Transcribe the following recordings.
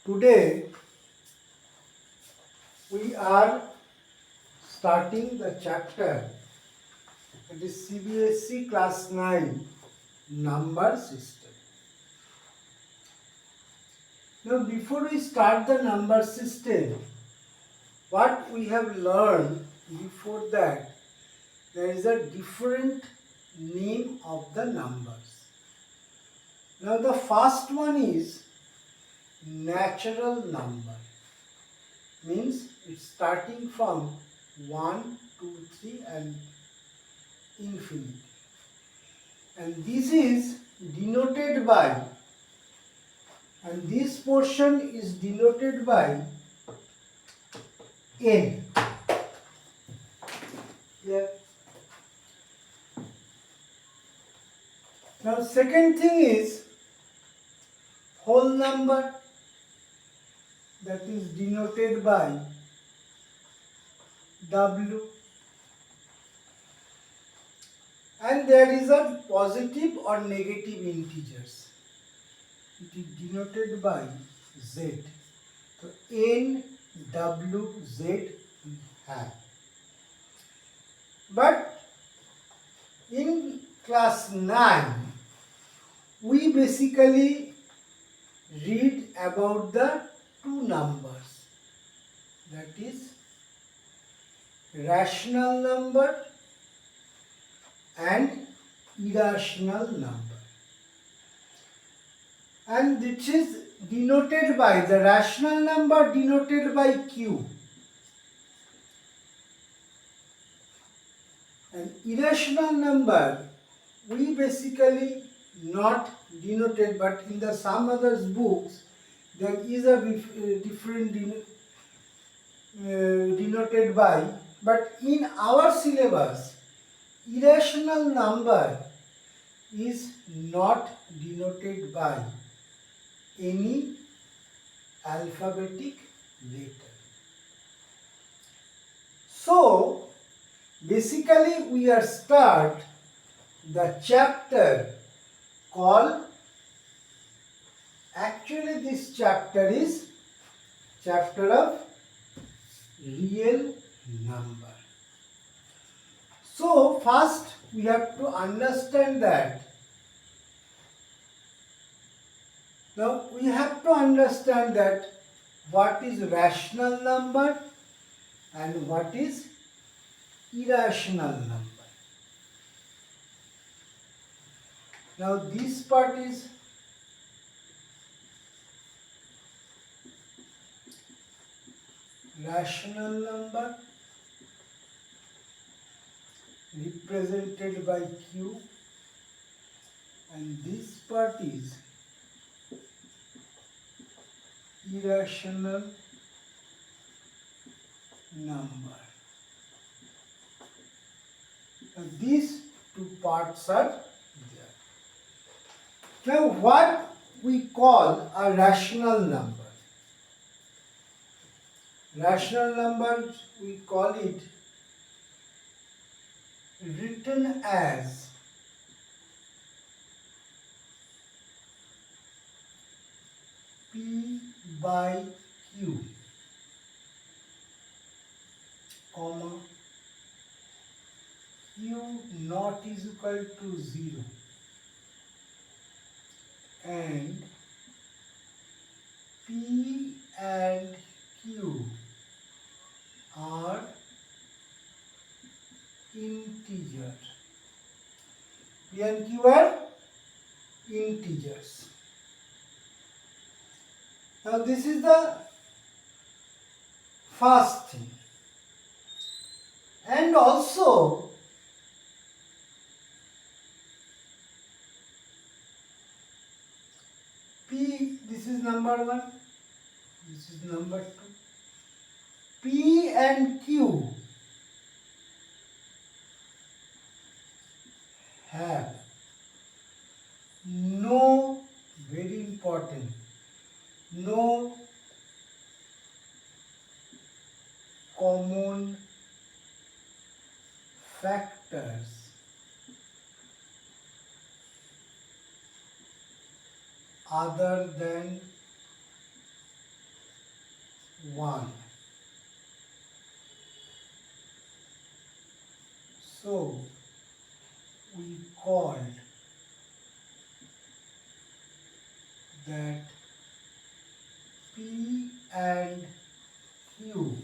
Today we are starting the chapter, it is CBSE class 9 number system. Now before we start the number system, what we have learned before that, there is a different name of the numbers. Now the first one is natural number, means it's starting from 1, 2, 3 and infinity, and this is denoted by, and this portion is denoted by n. Yeah. Now second thing is whole number, that is denoted by W, and there is a positive or negative integers, it is denoted by Z. So N, W, Z we have. But in class 9 we basically read about the two numbers, that is rational number and irrational number, and which is denoted by, the rational number denoted by Q and irrational number we basically not denoted, but in the some others books there is a different denoted by, but in our syllabus irrational number is not denoted by any alphabetic letter. So basically we are start the chapter called, actually this chapter is chapter of real number. So first we have to understand that, now we have to understand that what is rational number and what is irrational number. Now this part is rational number represented by Q, and this part is irrational number. Now these two parts are there. Now what we call a rational number? Rational number we call it written as P by Q, comma, Q not is equal to 0 and P and Q are integers. P and Q are integers. Now this is the first thing, and also P, this is number 1, this is number 2. P and Q have no, very important, no common factors other than 1. So we called that P and Q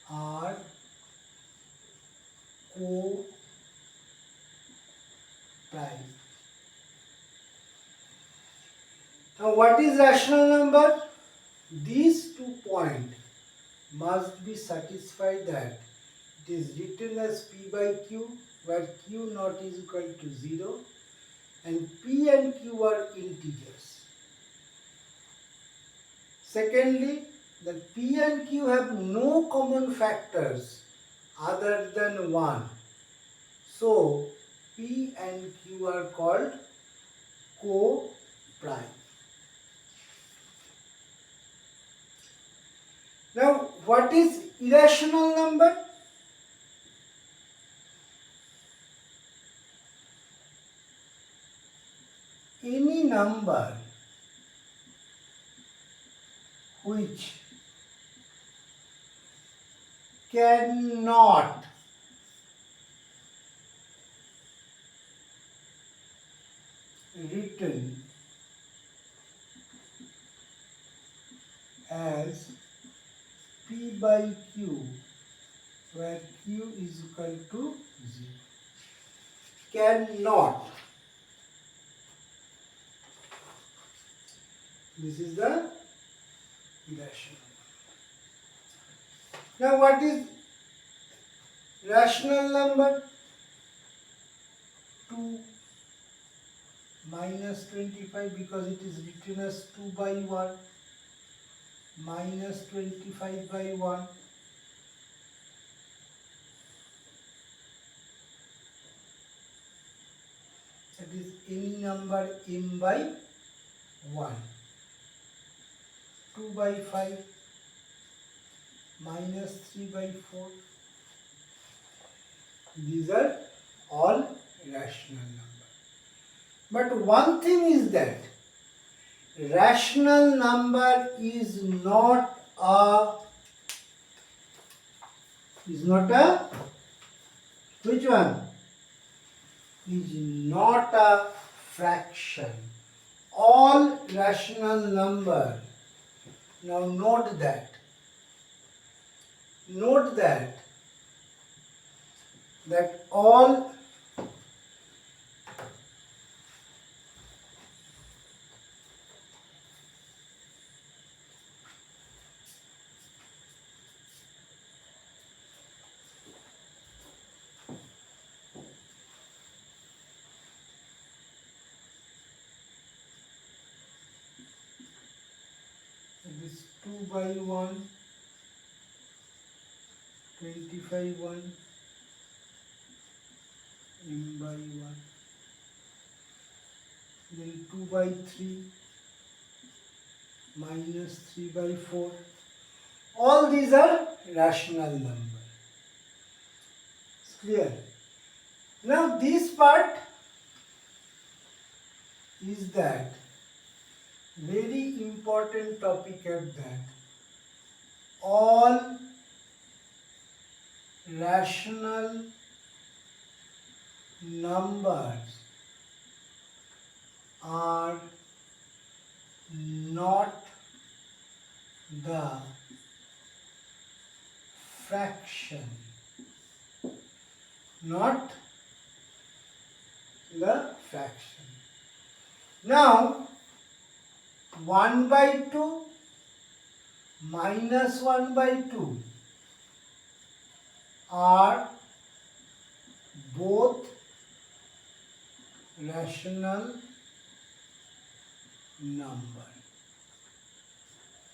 are co-prime. Now what is rational number? These 2 points must be satisfied that it is written as P by Q, where Q not is equal to 0, and P and Q are integers. Secondly, that P and Q have no common factors other than 1. So, P and Q are called co-prime. Now, what is irrational number? Any number which cannot written as P by Q, where Q is equal to 0. Cannot. This is the irrational. Now what is rational number? 2 minus 25, because it is written as 2 by 1 minus 25 by 1. That is any number m by 1. 2 by 5 minus 3 by 4. These are all rational numbers. But one thing is that rational number is not a which one? Is not a fraction. All rational number, now note that all this 2 by 1, 25 1, m by 1, then 2 by 3 minus 3 by 4. All these are rational numbers. It's clear. Now this part is that very important topic of that all rational numbers are not the fraction, not the fraction. Now 1 by 2 minus 1 by 2 are both rational number.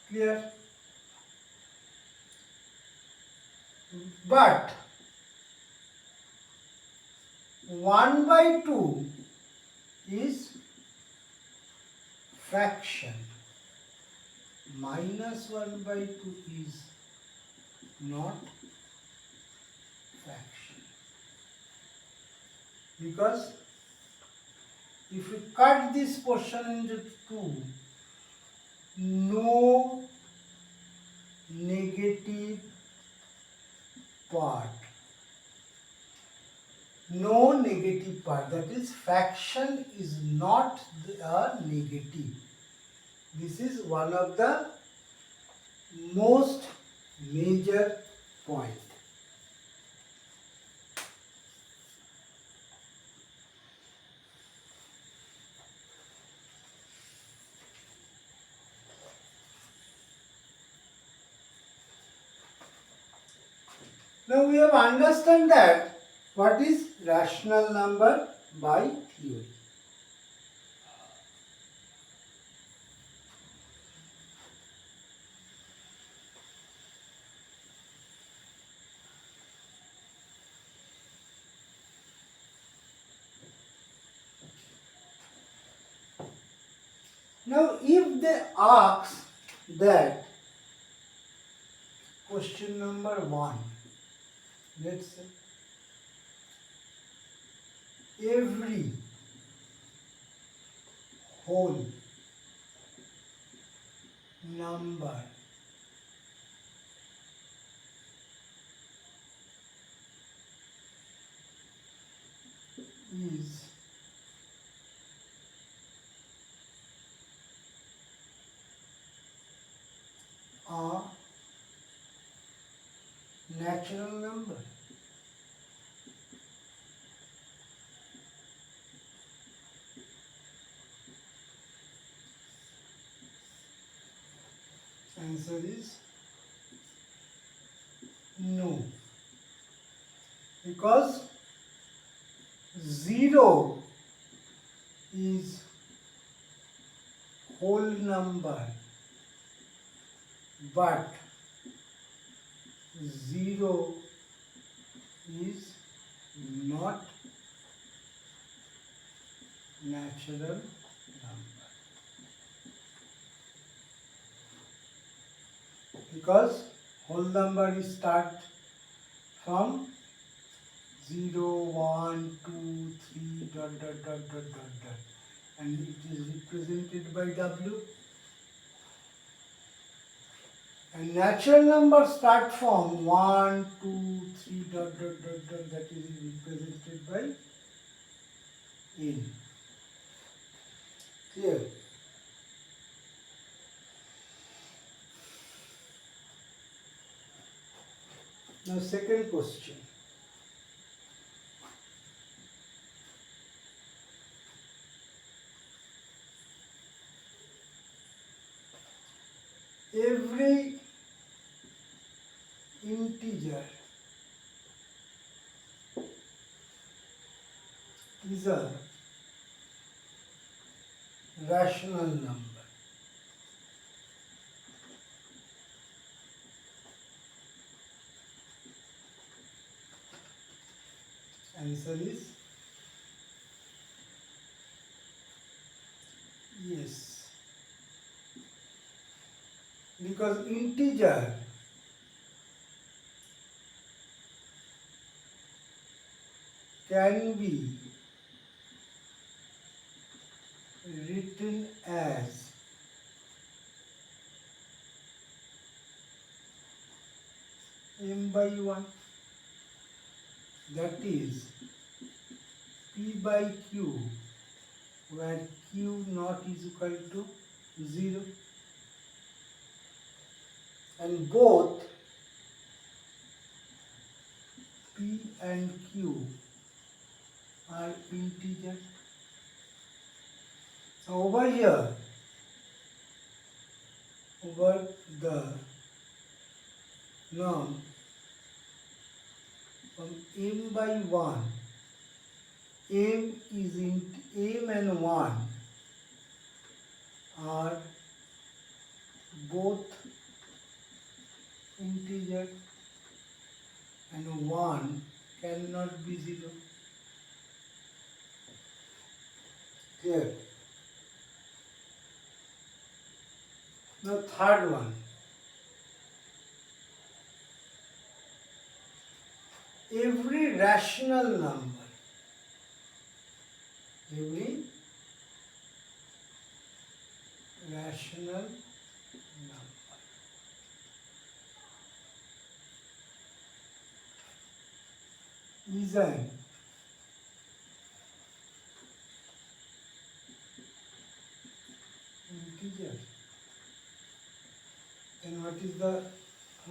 Clear? But 1 by 2 is fraction, minus 1 by 2 is not fraction. Because if you cut this portion into 2, no part, that is fraction is not a negative. This is one of the most major point. Now we have understood that what is rational number by theory. Now if they ask that question number 1, let's say every whole number is a natural number. Answer is no, because 0 is whole number, but 0 is not natural number, because whole number is start from 0, 1, 2, 3, dot, dot, dot, dot, dot, dot, and it is represented by W. And natural numbers start from 1, 2, 3, dot, dot, dot, dot, that is represented by N. Clear? Now second question. Every integer is a rational number. Answer is yes, because integer can be written as m by 1, that is p by q, where q not is equal to 0, and both p and q are integers. So over here, over the norm from m by 1, m is m and 1 are both integer, and 1 cannot be 0. Clear? Now third one. Every rational number, every rational number is an integer? Then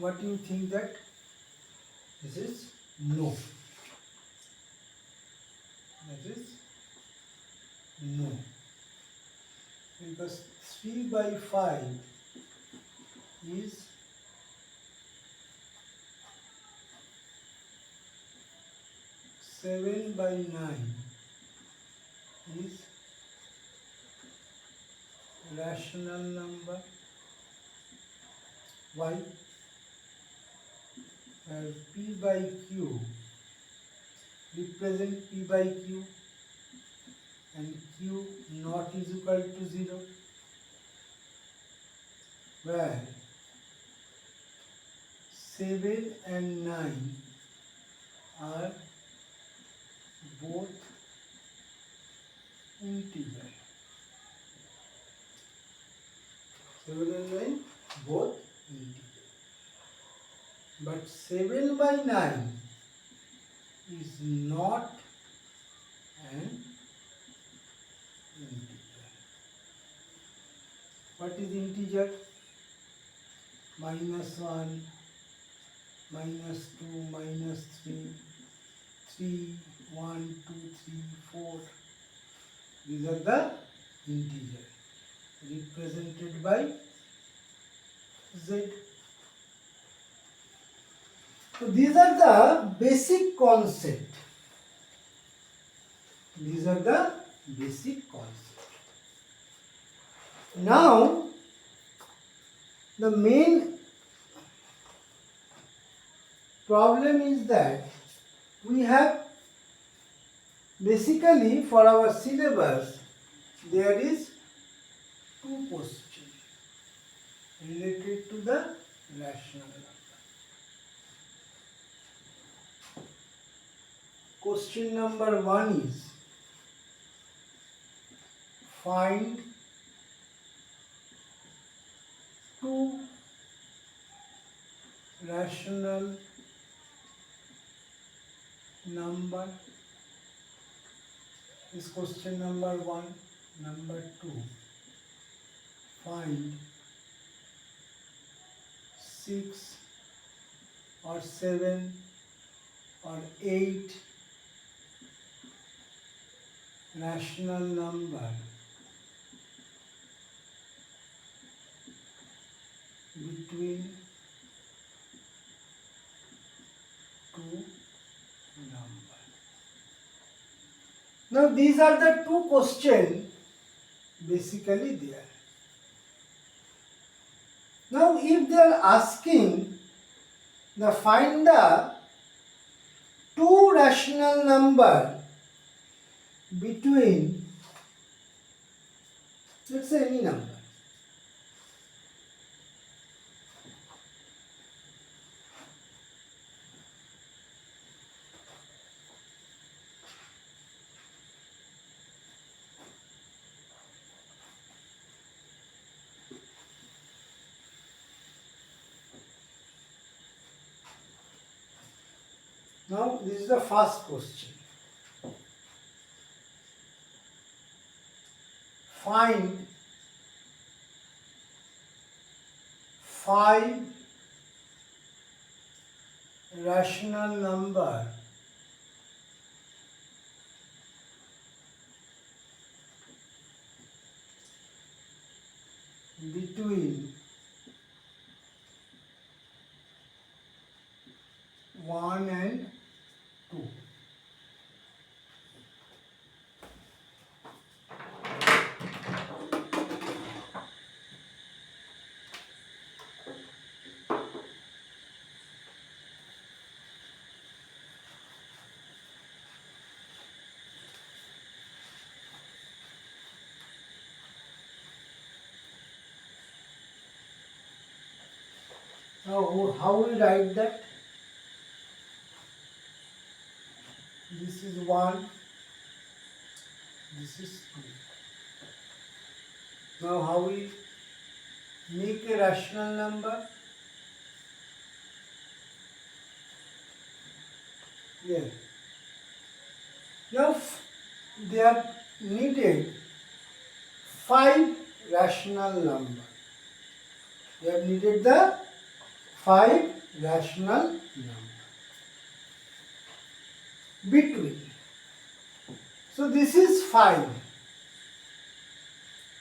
what do you think that? This is no. That is no. Because 3 by 5 is 7 by 9 is rational number. Why? P by Q represent P by Q and Q not is equal to 0, where 7 and 9 are both integer. 7 and 9 both integer. But 7 by 9 is not an integer. What is integer? -1, -2, -3, 3, 1, 2, 3, 4. These are the integer represented by Z. So these are the basic concept. These are the basic concept. Now, the main problem is that we have basically for our syllabus there is 2 questions related to the rational number. Question number 1 is find 2 rational number. Is question number 1. Number 2, find 6 or 7 or 8 rational number between 2 numbers. Now these are the 2 questions basically there. Now if they are asking the find the 2 rational number between, let's say any number, now this is the first question. Find 5 rational number between 1 and 2. Now how we write that? This is 1, this is 2. Now how we make a rational number? Here. Now they are needed 5 rational number. We have needed the 5 rational number between. So this is 5.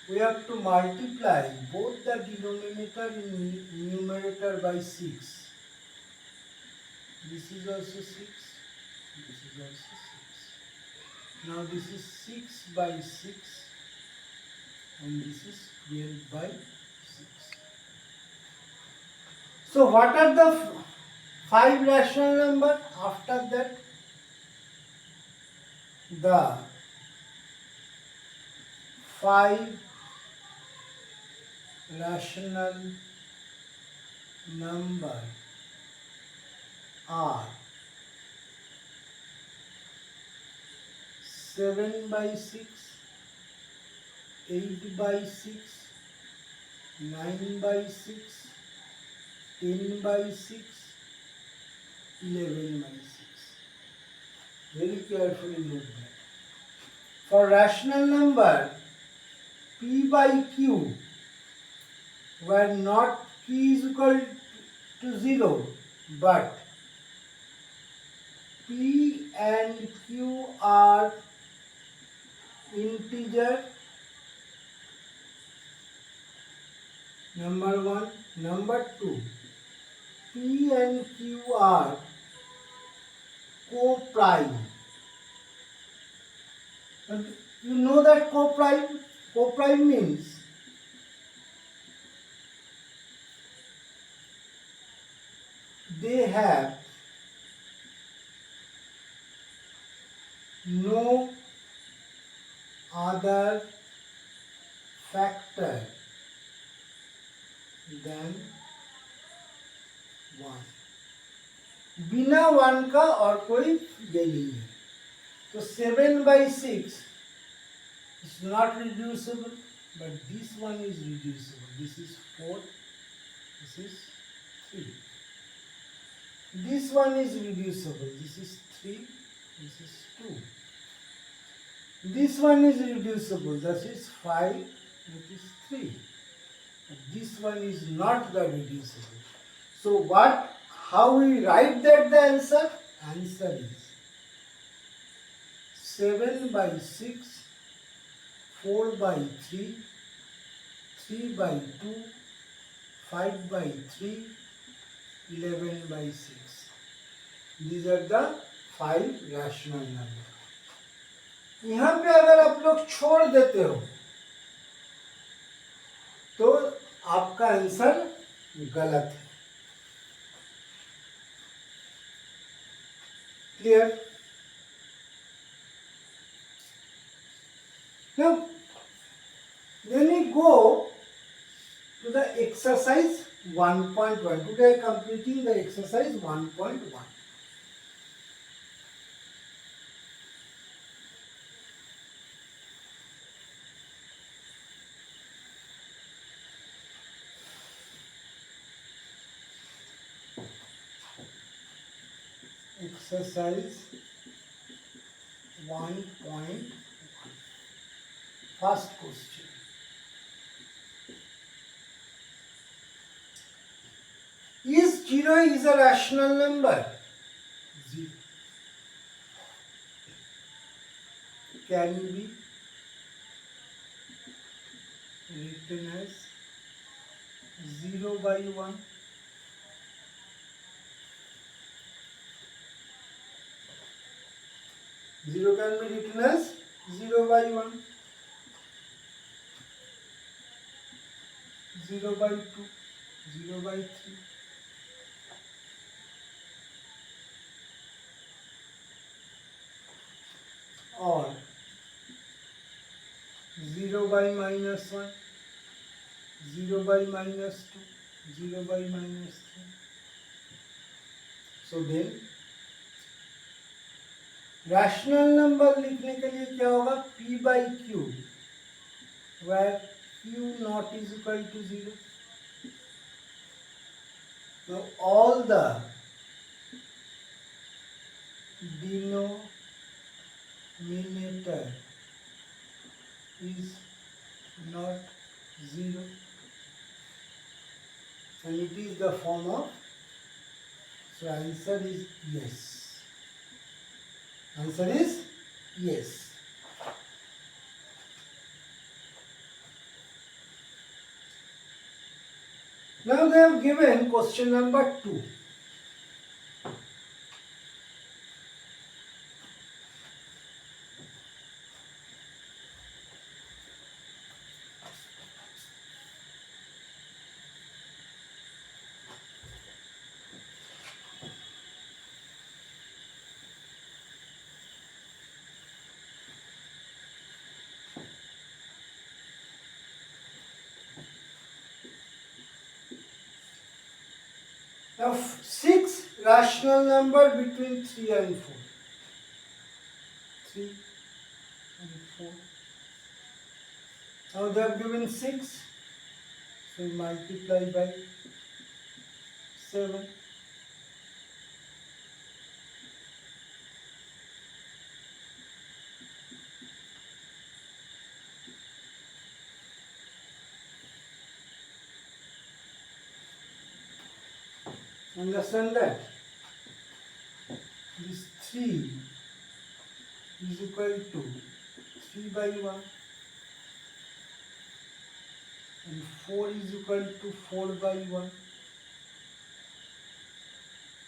We have to multiply both the denominator and numerator by 6. This is also 6. This is also 6. Now this is 6 by 6 and this is 12 by 6. So what are the 5 rational numbers? After that, the 5 rational number are 7 by 6, 8 by 6, 9 by 6, 10 by 6, 11 by 6. Very carefully note that. For rational number, P by Q, where not Q is equal to 0, but P and Q are integer, number 1. Number 2, P and Q are co-prime. And you know that co-prime? Co-prime means they have no other factor than 1. बिना 1 का और कोई ये नहीं है. So 7 by 6 is not reducible, but this one is reducible. This is 4, this is 3. This one is reducible. This is 3, this is 2. This one is reducible. This is 5, this is 3. But this one is not the reducible. So how we write that the answer? Answer is 7 by 6, 4 by 3, 3 by 2, 5 by 3, 11 by 6. These are the 5 rational numbers. यहाँ पे अगर आप लोग छोड़ देते हो तो आपका आंसर गलत है. Clear? Now, then we go to the exercise 1.1. Today I am completing the exercise 1.1. Exercise 1.1. First question. Is 0 is a rational number? 0 can be written as 0 by 1. Zero can be written as 0 by 1, 0 by 2, 0 by 3. Or 0 by minus 1, 0 by minus 2, 0 by minus 3. So then rational number लिखने के लिए क्या होगा? P by Q, where Q not is equal to 0. So all the denominator is not 0. And it is the form of, so answer is yes. Answer is yes. Now they have given question number 2. Now 6 rational number between 3 and 4. 3 and 4. Now they have given 6. So we multiply by 7. Understand that? This 3 is equal to 3 by 1 and 4 is equal to 4 by 1.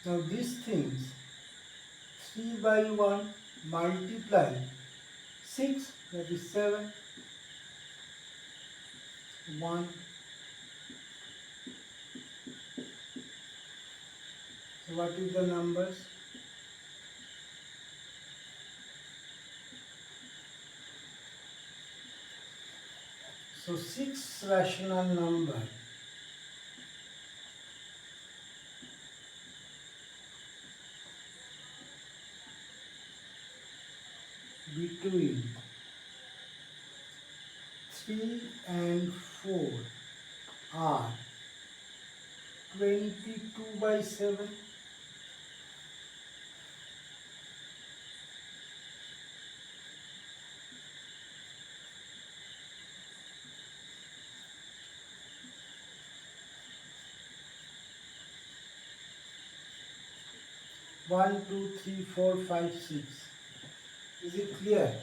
Now these things, 3 by 1 multiply 6, that is 7, 1. So what is the numbers? So 6 rational number between 3 and 4 are 22 by 7, 1, 2, 3, 4, 5, 6. Is it clear?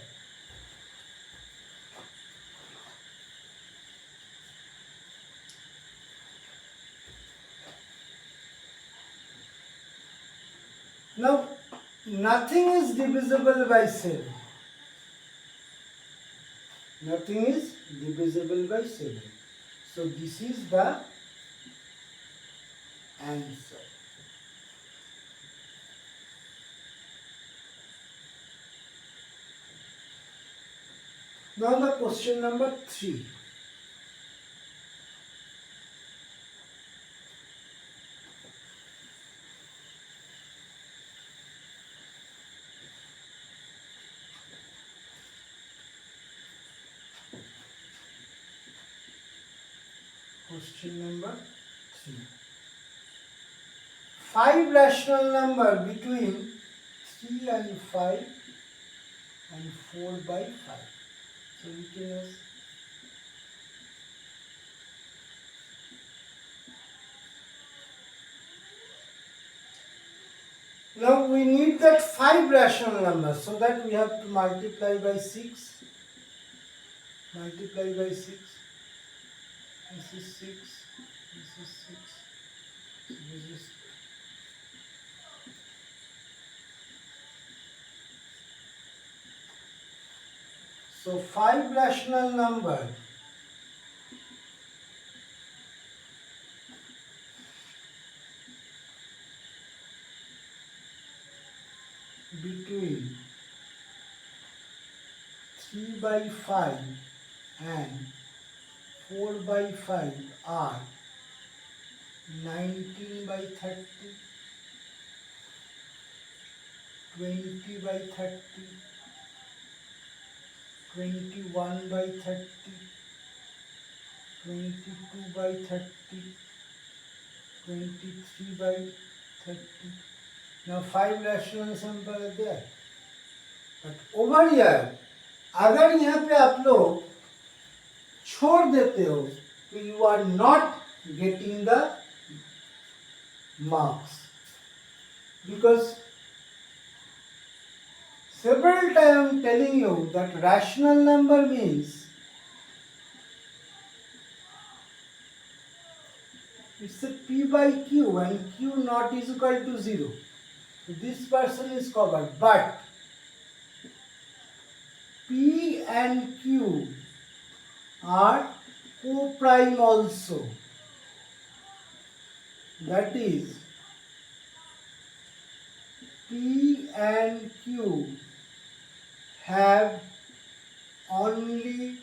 Now, nothing is divisible by 7. Nothing is divisible by 7. So, this is the answer. Now, the question number 3. Question number 3. 5 rational number between 3 and 5 and 4 by 5. So written as now we need that 5 rational numbers, so that we have to multiply by 6. Multiply by 6. This is 6. This is 6. So this is so 5 rational number between 3 by 5 and 4 by 5 are 19 by 30, 20 by 30, 21 by 30, 22 by 30, 23 by 30. Now 5 rational numbers are there. But over here, अगर यहाँ पे आप लोग छोड़ देते हो तो you are not getting the marks, because several times I am telling you that rational number means it's a p by q and q not is equal to 0. So this person is covered, but p and q are co-prime also. That is, p and q have only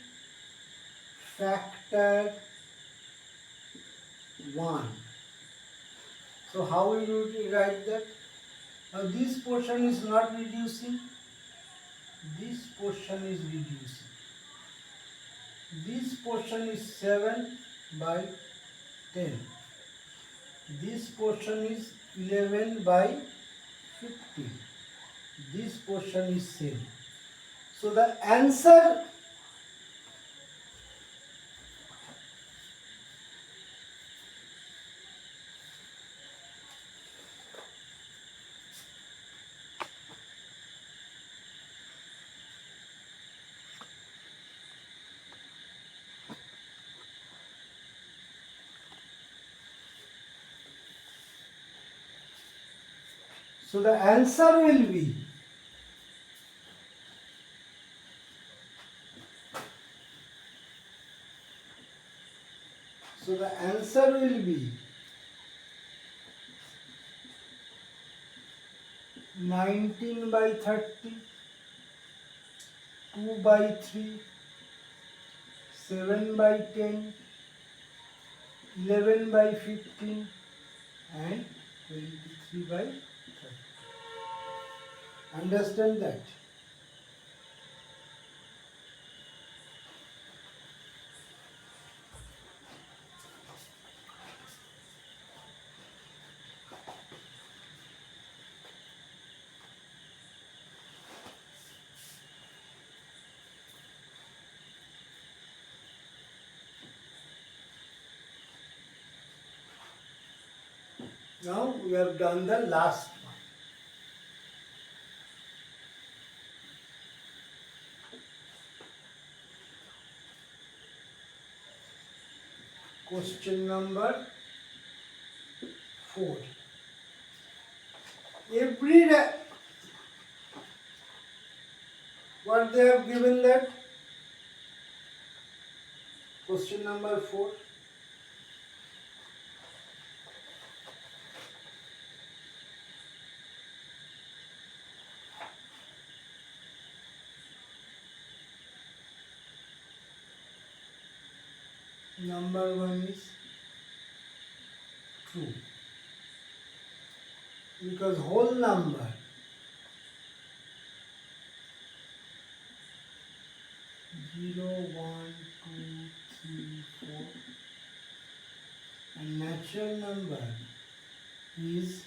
factor 1. So how will you write that? Now this portion is not reducing, this portion is reducing. This portion is 7 by 10. This portion is 11 by 15. This portion is same. So the answer will be So the answer will be 19 by 30, 2 by 3, 7 by 10, 11 by 15 and 23 by 30. Understand that? Now we have done the last one. Question number 4. What they have given that? Question number 4. Number 1 is true, because whole number zero, 1, 2, 3, 4 and natural number is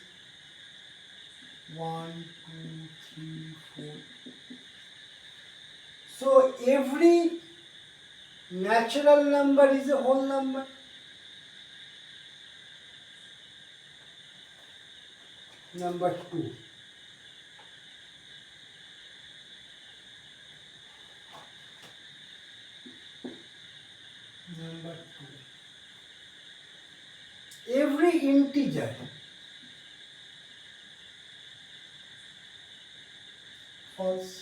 1, 2, 3, 4. So every natural number is a whole number. Number 2. Number 2. Every integer false.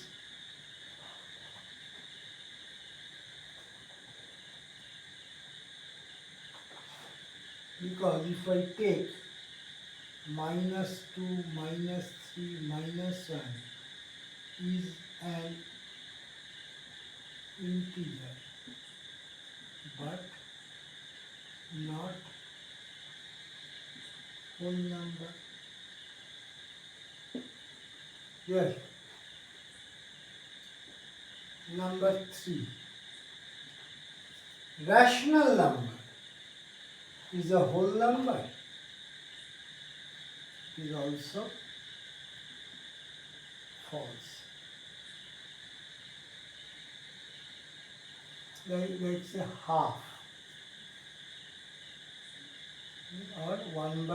Because if I take -2, -3, -1 is an integer but not whole number. Yes. Number 3. Rational number is a whole number. It is also false. let's say half, or 1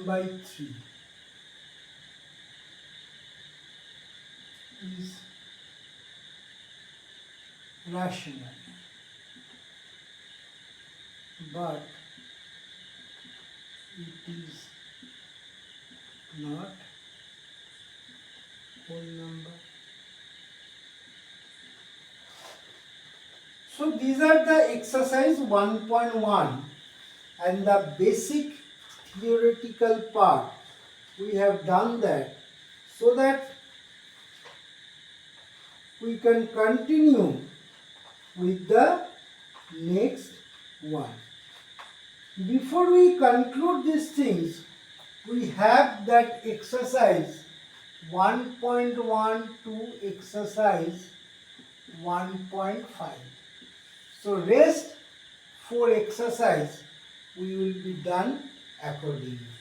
by 3 is rational, but it is not whole number. So these are the exercise 1.1 and the basic theoretical part. We have done that so that we can continue with the next one. Before we conclude these things, we have that exercise 1.1 to exercise 1.5. So rest 4 exercise we will be done accordingly.